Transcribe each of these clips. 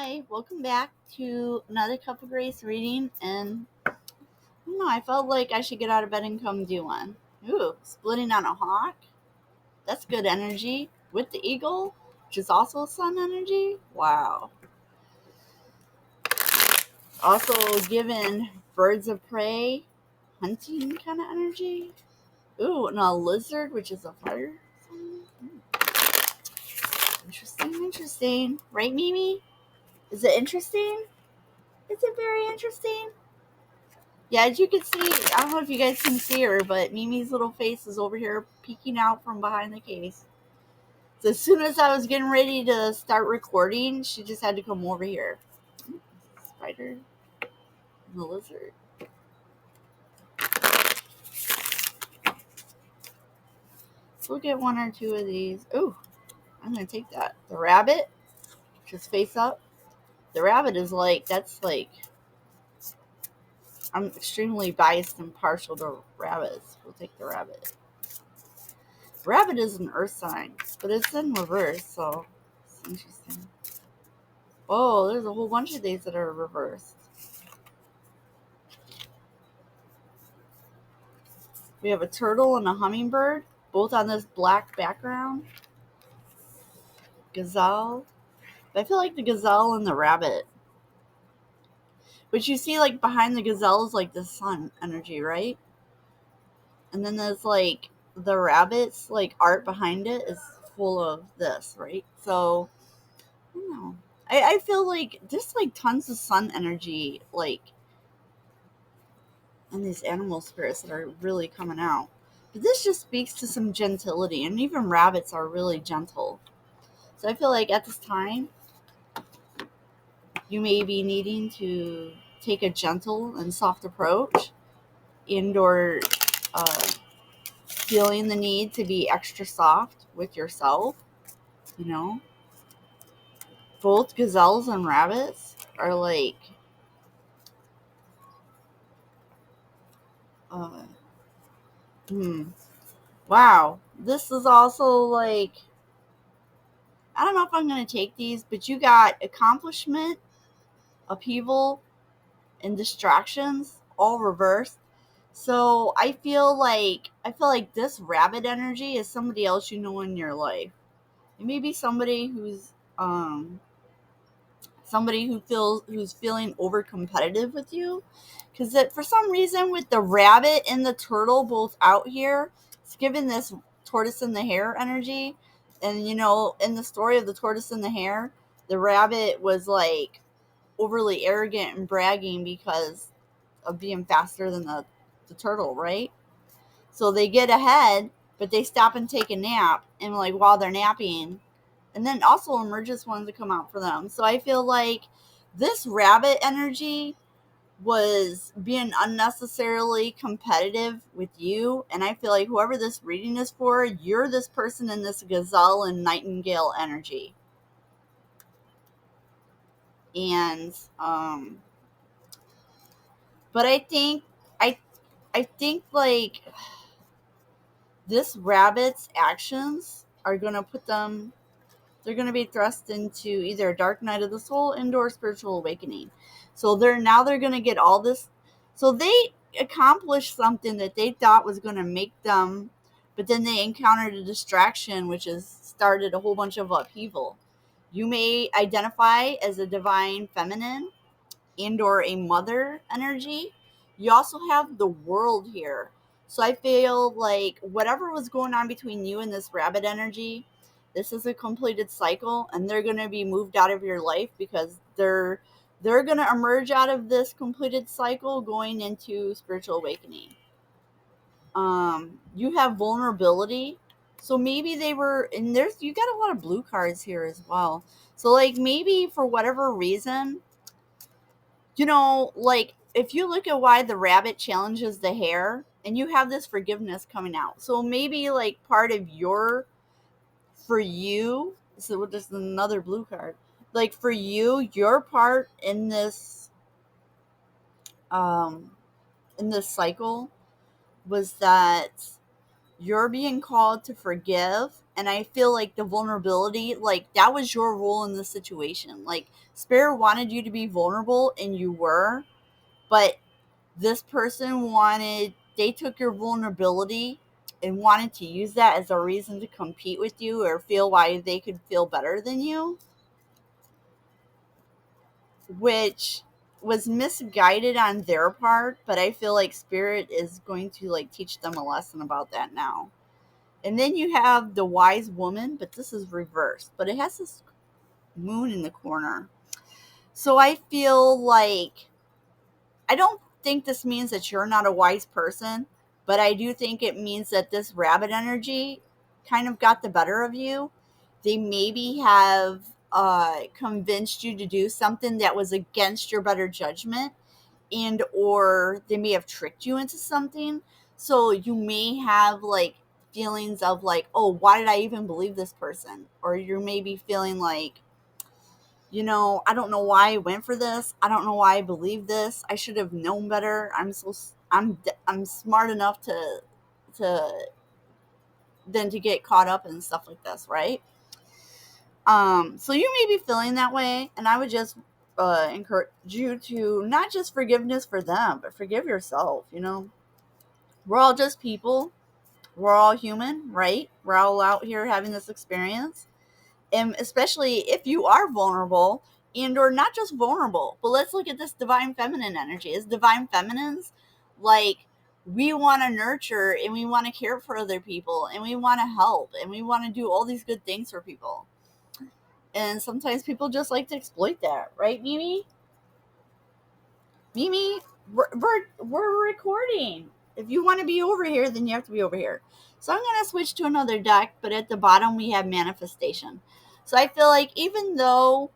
Hi, welcome back to another Cup of Grace reading. And I don't know, I felt like I should get out of bed and come do one. Ooh, splitting on a hawk. That's good energy. With the eagle, which is also sun energy. Wow. Also given birds of prey, hunting kind of energy. Ooh, and a lizard, which is a fire sign. Interesting. Right, Mimi? Is it interesting? Is it very interesting? Yeah, as you can see, I don't know if you guys can see her, but Mimi's little face is over here peeking out from behind the case. So as soon as I was getting ready to start recording, she just had to come over here. Spider and the lizard. We'll get one or two of these. Ooh, I'm going to take that. The rabbit, just face up. The rabbit is I'm extremely biased and partial to rabbits. We'll take the rabbit. Rabbit is an earth sign, but it's in reverse, so it's interesting. Oh, there's a whole bunch of these that are reversed. We have a turtle and a hummingbird, both on this black background. Gazelle. But I feel like the gazelle and the rabbit. But you see, like, behind the gazelle is, like, the sun energy, right? And then there's, like, the rabbit's, like, art behind it is full of this, right? So, I don't know. I feel like there's, like, tons of sun energy, like, and these animal spirits that are really coming out. But this just speaks to some gentility, and even rabbits are really gentle. So I feel like at this time, you may be needing to take a gentle and soft approach and/or uh, feeling the need to be extra soft with yourself. You know, both gazelles and rabbits are like, uh, wow. This is also like, I don't know if I'm going to take these, but you got accomplishment, upheaval, and distractions all reversed. So I feel like this rabbit energy is somebody else you know in your life. It may be somebody who's feeling over competitive with you, because for some reason with the rabbit and the turtle both out here, it's given this tortoise and the hare energy. And in the story of the tortoise and the hare, the rabbit was like overly arrogant and bragging because of being faster than the turtle, right? So they get ahead, but they stop and take a nap, and like while they're napping, and then also emerges ones to come out for them. So I feel like this rabbit energy was being unnecessarily competitive with you, and I feel like whoever this reading is for, you're this person in this gazelle and nightingale energy. And but I think like this rabbit's actions are going to they're going to be thrust into either a dark night of the soul and/or spiritual awakening. So they're going to get all this. So they accomplished something that they thought was going to make them, but then they encountered a distraction, which has started a whole bunch of upheaval. You may identify as a divine feminine and/or a mother energy. You also have the world here. So I feel like whatever was going on between you and this rabbit energy, this is a completed cycle, and they're going to be moved out of your life because they're going to emerge out of this completed cycle going into spiritual awakening. You have vulnerability. So maybe they were, and you got a lot of blue cards here as well. So like maybe for whatever reason, like if you look at why the rabbit challenges the hare, and you have this forgiveness coming out. So maybe like part of for you, so just another blue card. Like for you, your part in this cycle was that you're being called to forgive. And I feel like the vulnerability, like that was your role in this situation. Like Spirit wanted you to be vulnerable and you were, but this person they took your vulnerability and wanted to use that as a reason to compete with you or feel why they could feel better than you, which was misguided on their part. But I feel like Spirit is going to like teach them a lesson about that now. And then you have the wise woman, but this is reversed, but it has this moon in the corner. So I feel like, I don't think this means that you're not a wise person, but I do think it means that this rabbit energy kind of got the better of you. They maybe have convinced you to do something that was against your better judgment, and or they may have tricked you into something. So you may have like feelings of like, oh, why did I even believe this person? Or you may be feeling like, I don't know why I went for this. I don't know why I believed this. I should have known better. I'm smart enough to than to get caught up in stuff like this, right? So you may be feeling that way, and I would just encourage you to not just forgiveness for them, but forgive yourself. We're all just people. We're all human, right? We're all out here having this experience. And especially if you are vulnerable, and or not just vulnerable, but let's look at this divine feminine energy. As divine feminines, like, we want to nurture and we want to care for other people and we want to help and we want to do all these good things for people. And sometimes people just like to exploit that, right, Mimi? Mimi, we're recording. If you want to be over here, then you have to be over here. So I'm going to switch to another deck, but at the bottom we have manifestation. So I feel like even though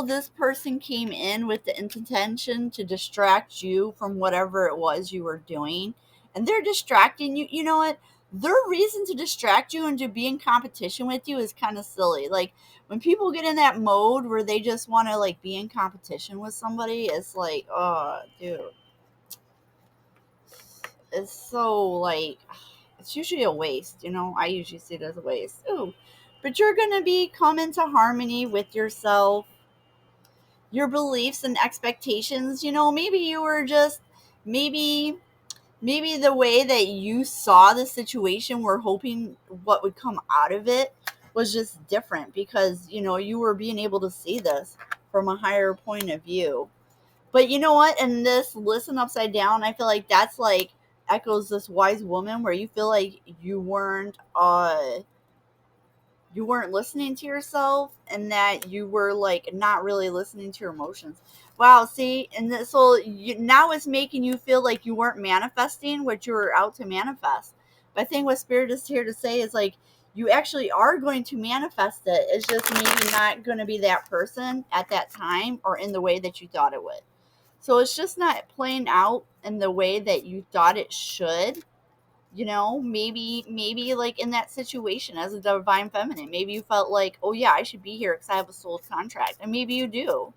this person came in with the intention to distract you from whatever it was you were doing, and they're distracting you, you know what? Their reason to distract you and to be in competition with you is kind of silly. Like when people get in that mode where they just want to like be in competition with somebody, it's like, oh, dude, it's so like, it's usually a waste. I usually see it as a waste. Ooh, but you're gonna be come into harmony with yourself, your beliefs and expectations. Maybe you were just, maybe the way that you saw the situation, were hoping what would come out of it was just different, because you were being able to see this from a higher point of view. But you know what, in this listen upside down, I feel like that's like echoes this wise woman, where you feel like you weren't listening to yourself, and that you were like not really listening to your emotions. Wow, see, and now it's making you feel like you weren't manifesting what you were out to manifest. But I think what Spirit is here to say is like, you actually are going to manifest it. It's just maybe not going to be that person at that time or in the way that you thought it would. So it's just not playing out in the way that you thought it should. Maybe like in that situation as a divine feminine, maybe you felt like, oh yeah, I should be here because I have a soul contract, and maybe you do.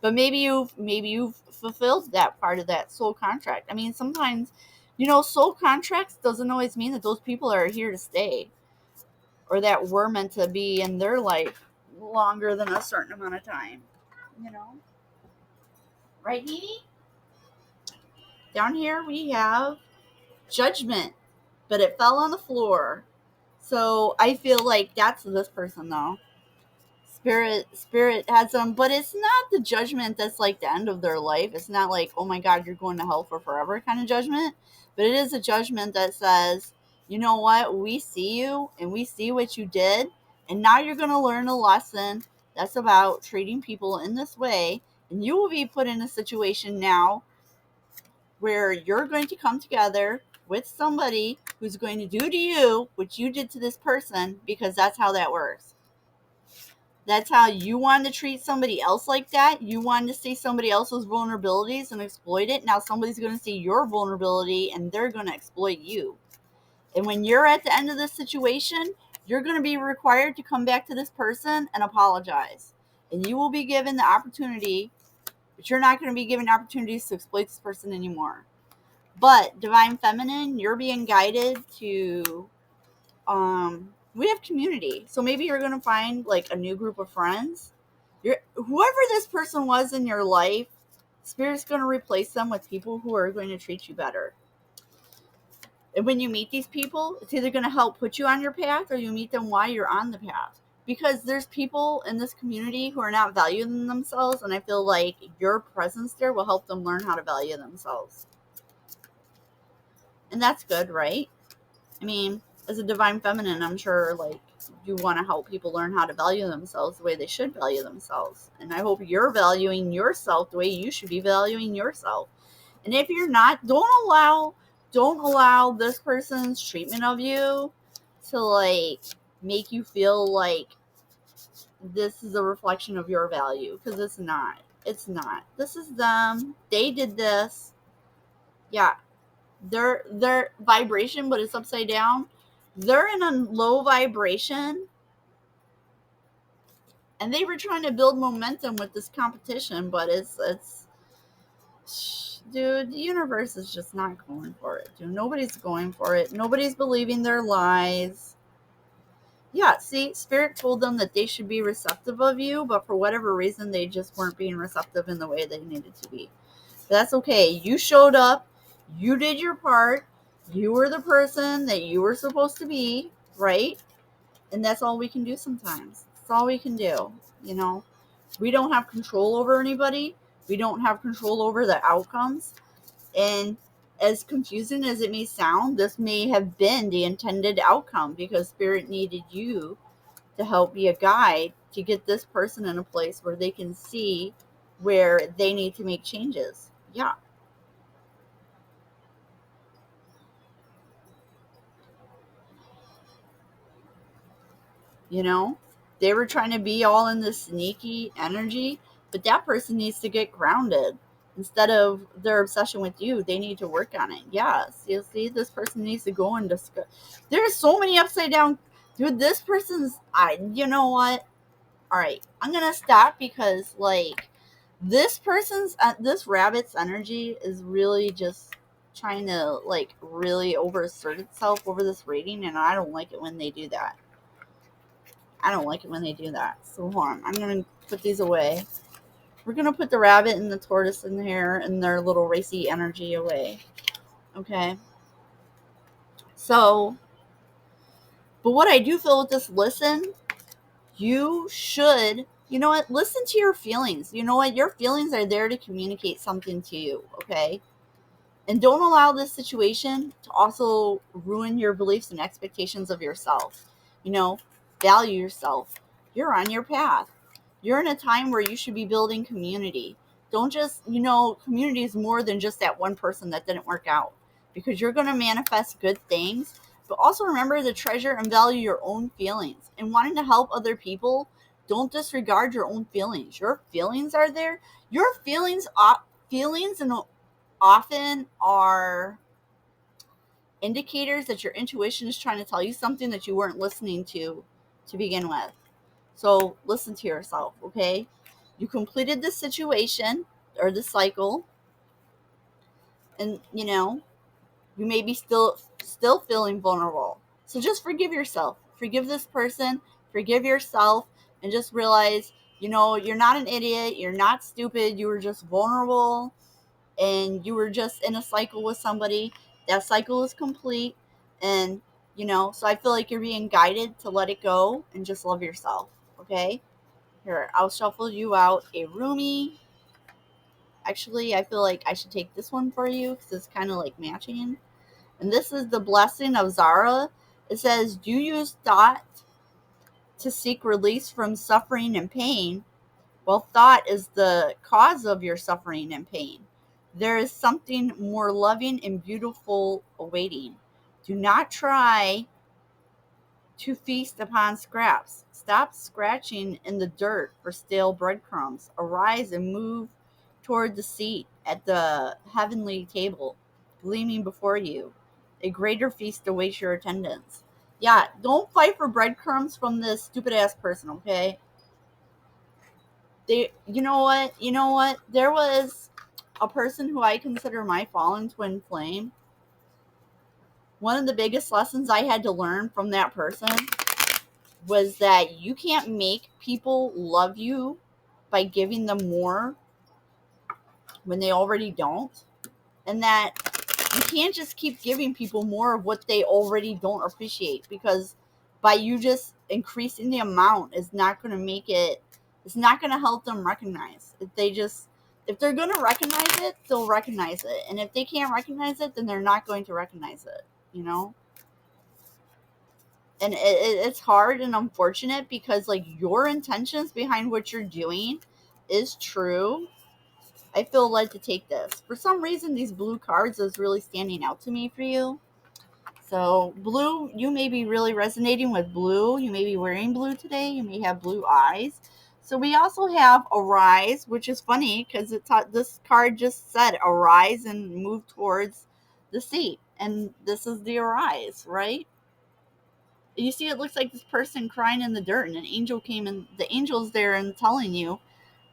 But maybe you've fulfilled that part of that soul contract. I mean, sometimes, soul contracts doesn't always mean that those people are here to stay, or that we're meant to be in their life longer than a certain amount of time. You know, right, Nene? Down here we have judgment, but it fell on the floor. So I feel like that's this person though. Spirit had some, but it's not the judgment that's like the end of their life. It's not like, oh my God, you're going to hell for forever kind of judgment. But it is a judgment that says, you know what, we see you and we see what you did, and now you're going to learn a lesson that's about treating people in this way, and you will be put in a situation now where you're going to come together with somebody who's going to do to you what you did to this person, because that's how that works. That's how you wanted to treat somebody else like that. You wanted to see somebody else's vulnerabilities and exploit it. Now somebody's going to see your vulnerability and they're going to exploit you. And when you're at the end of this situation, you're going to be required to come back to this person and apologize. And you will be given the opportunity, but you're not going to be given opportunities to exploit this person anymore. But divine feminine, you're being guided to we have community. So maybe you're going to find like a new group of friends. Whoever this person was in your life, Spirit's going to replace them with people who are going to treat you better. And when you meet these people, it's either going to help put you on your path or you meet them while you're on the path. Because there's people in this community who are not valuing themselves, and I feel like your presence there will help them learn how to value themselves. And that's good, right? I mean, as a divine feminine, I'm sure like you want to help people learn how to value themselves the way they should value themselves. And I hope you're valuing yourself the way you should be valuing yourself. And if you're not, don't allow this person's treatment of you to like make you feel like this is a reflection of your value, because it's not. It's not. This is them. They did this. Yeah. Their vibration, but it's upside down. They're in a low vibration, and they were trying to build momentum with this competition, but it's dude, the universe is just not going for it, dude. Nobody's going for it. Nobody's believing their lies. Yeah, see, Spirit told them that they should be receptive of you, but for whatever reason, they just weren't being receptive in the way they needed to be. But that's okay. You showed up. You did your part. You were the person that you were supposed to be, right? And that's all we can do sometimes. That's all we can do, you know? We don't have control over anybody. We don't have control over the outcomes. And as confusing as it may sound, this may have been the intended outcome because Spirit needed you to help be a guide to get this person in a place where they can see where they need to make changes. Yeah. You know, they were trying to be all in this sneaky energy, but that person needs to get grounded. Instead of their obsession with you, they need to work on it. Yes, you see, this person needs to go and discuss. There's so many upside down, dude. This person's, you know what? All right, I'm gonna stop because like this rabbit's energy is really just trying to like really overassert itself over this rating, and I don't like it when they do that. I don't like it when they do that. So hold on. I'm going to put these away. We're going to put the rabbit and the tortoise in here and their little racy energy away. Okay. So, but what I do feel with this listen, you should, you know what? Listen to your feelings. You know what? Your feelings are there to communicate something to you. Okay. And don't allow this situation to also ruin your beliefs and expectations of yourself. You know, value yourself. You're on your path. You're in a time where you should be building community. Don't just, community is more than just that one person that didn't work out, because you're going to manifest good things. But also remember to treasure and value your own feelings. And wanting to help other people, don't disregard your own feelings. Your feelings are there. Your feelings and often are indicators that your intuition is trying to tell you something that you weren't listening to begin with. So listen to yourself, okay? You completed the situation or the cycle, and you may be still feeling vulnerable. So just forgive yourself. Forgive this person, forgive yourself, and just realize, you're not an idiot, you're not stupid, you were just vulnerable and you were just in a cycle with somebody. That cycle is complete. And, so I feel like you're being guided to let it go and just love yourself. Okay? Here, I'll shuffle you out a roomie. Actually, I feel like I should take this one for you because it's kind of like matching. And this is the blessing of Zara. It says, do you use thought to seek release from suffering and pain? Well, thought is the cause of your suffering and pain. There is something more loving and beautiful awaiting. Do not try to feast upon scraps. Stop scratching in the dirt for stale breadcrumbs. Arise and move toward the seat at the heavenly table, gleaming before you. A greater feast awaits your attendance. Yeah, don't fight for breadcrumbs from this stupid ass person, okay? You know what? There was a person who I consider my fallen twin flame, one of the biggest lessons I had to learn from that person was that you can't make people love you by giving them more when they already don't. And that you can't just keep giving people more of what they already don't appreciate, because by you just increasing the amount is not going to make it, it's not going to help them recognize. If they're going to recognize it, they'll recognize it. And if they can't recognize it, then they're not going to recognize it, you know? And it's hard and unfortunate because, like, your intentions behind what you're doing is true. I feel led to take this. For some reason, these blue cards is really standing out to me for you. So, blue, you may be really resonating with blue. You may be wearing blue today. You may have blue eyes. So, we also have arise, which is funny because this card just said arise and move towards the seat. And this is the arise, right? You see, it looks like this person crying in the dirt, and an angel came, and the angel's there and telling you,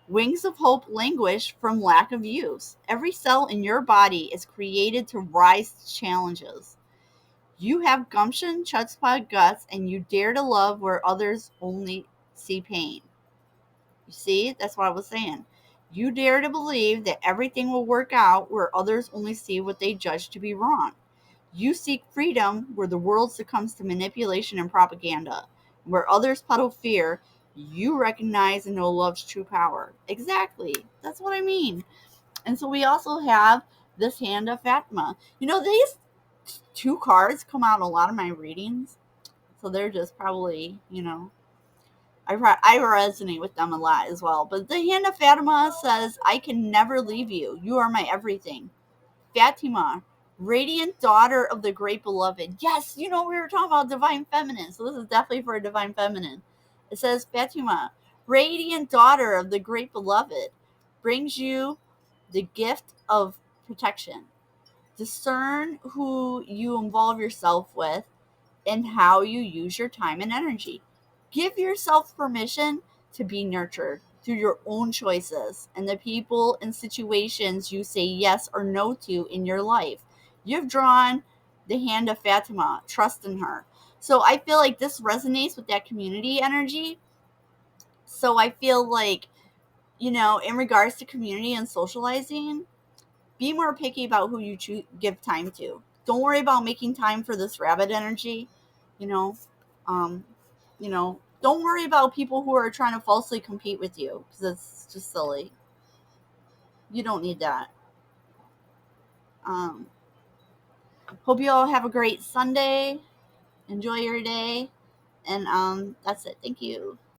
wings of hope languish from lack of use. Every cell in your body is created to rise to challenges. You have gumption, chutzpah, guts, and you dare to love where others only see pain. You see, that's what I was saying. You dare to believe that everything will work out where others only see what they judge to be wrong. You seek freedom where the world succumbs to manipulation and propaganda. Where others peddle fear, you recognize and know love's true power. Exactly. That's what I mean. And so we also have this hand of Fatima. You know, these two cards come out in a lot of my readings. So they're just probably, I resonate with them a lot as well. But the hand of Fatima says, I can never leave you. You are my everything. Fatima, radiant daughter of the great beloved. Yes, we were talking about divine feminine, so this is definitely for a divine feminine. It says, Fatima, radiant daughter of the great beloved, brings you the gift of protection. Discern who you involve yourself with and how you use your time and energy. Give yourself permission to be nurtured through your own choices and the people and situations you say yes or no to in your life. You've drawn the hand of Fatima. Trust in her. So I feel like this resonates with that community energy. So I feel like, in regards to community and socializing, be more picky about who you give time to. Don't worry about making time for this rabbit energy. You know, um, don't worry about people who are trying to falsely compete with you, because it's just silly. You don't need that. Um, Hope you all have a great Sunday. Enjoy your day, and that's it. Thank you.